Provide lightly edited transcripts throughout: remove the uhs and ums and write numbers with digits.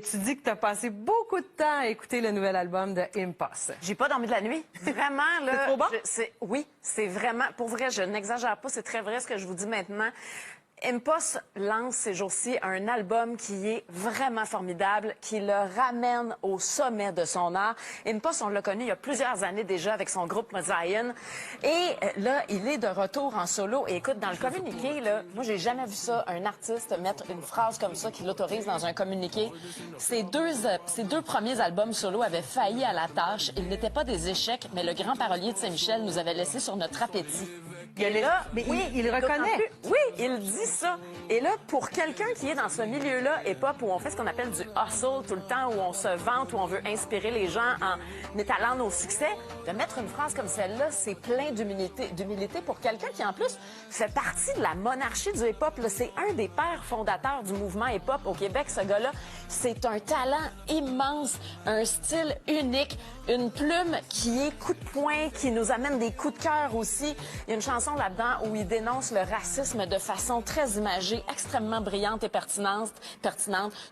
Tu dis que tu as passé beaucoup de temps à écouter le nouvel album de Impost. J'ai pas dormi de la nuit. Vraiment, là. C'est trop bon? Oui, c'est vraiment. Pour vrai, je n'exagère pas. C'est très vrai ce que je vous dis maintenant. Impost lance ces jours-ci un album qui est vraiment formidable, qui le ramène au sommet de son art. Impost, on l'a connu il y a plusieurs années déjà avec son groupe Mosaïen. Et là, il est de retour en solo. Et écoute, dans le communiqué, là, moi, j'ai jamais vu ça, un artiste mettre une phrase comme ça qui l'autorise dans un communiqué. Ces deux premiers albums solo avaient failli à la tâche. Ils n'étaient pas des échecs, mais le grand parolier de Saint-Michel nous avait laissé sur notre appétit. Et là, Mais oui, il reconnaît. Oui, il dit ça. Et là, pour quelqu'un qui est dans ce milieu-là, hip-hop, où on fait ce qu'on appelle du hustle tout le temps, où on se vante, où on veut inspirer les gens en étalant nos succès, de mettre une phrase comme celle-là, c'est plein d'humilité pour quelqu'un qui, en plus, fait partie de la monarchie du hip-hop. C'est un des pères fondateurs du mouvement hip-hop au Québec, ce gars-là. C'est un talent immense, un style unique, une plume qui est coup de poing, qui nous amène des coups de cœur aussi. Il y a une chanson là-dedans où il dénonce le racisme de façon très imagée, extrêmement brillante et pertinente.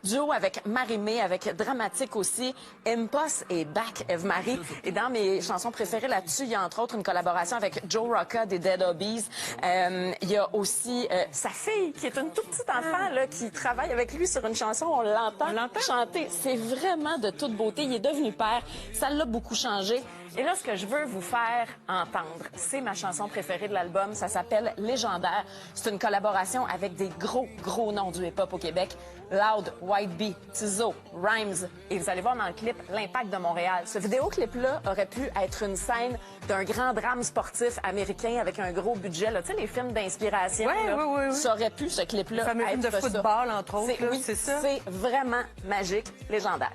Duo avec Marie-Mé, avec Dramatique aussi. Impost et Back Eve-Marie. Et dans mes chansons préférées là-dessus, il y a entre autres une collaboration avec Joe Rocca des Dead Obies. Il y a aussi sa fille, qui est une toute petite enfant là, qui travaille avec lui sur une chanson. On l'entend chanter. C'est vraiment de toute beauté. Il est devenu père. Ça l'a beaucoup changé. Et là, ce que je veux vous faire entendre, c'est ma chanson préférée de l'album. Ça s'appelle Légendaire. C'est une collaboration avec des gros noms du hip-hop au Québec. Loud, White Bee, Tizo, Rhymes. Et vous allez voir dans le clip l'impact de Montréal. Ce vidéoclip-là aurait pu être une scène d'un grand drame sportif américain avec un gros budget. Tu sais, les films d'inspiration. Oui. Ça aurait pu, ce clip-là, Le fameux film de être ça. football, entre autres. Oui, c'est ça. C'est vraiment magique, légendaire.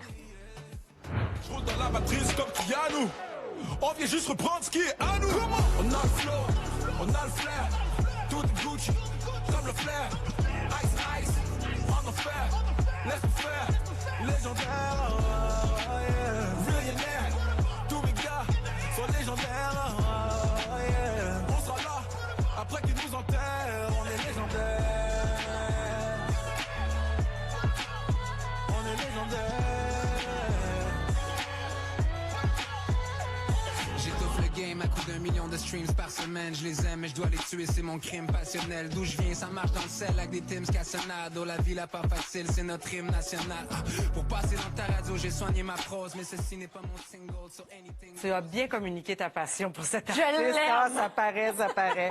Je roule dans la matrice comme Keanu. On vient juste reprendre ce qui est à nous. On a le flow, on a le flair. Tout est Gucci, comme le flair. Ice, on en fait, laisse nous faire. Légendaire, oh, yeah. Millionnaire, tous mes gars sont légendaires, oh, yeah. On sera là, après qu'ils nous enterrent, on est légendaire. On est légendaire. J'étouffe le game à coup d'1 million de streams par semaine. Je les aime mais je dois les tuer, c'est mon crime passionnel. D'où je viens, ça marche dans le sel avec des Tims Cassonado. La vie la pas facile, c'est notre hymne national. Pour passer dans ta radio, j'ai soigné ma prose, mais ceci n'est pas mon single, so anything. Tu as bien communiqué ta passion pour cette Je artiste. l'aime. Ah, ça paraît.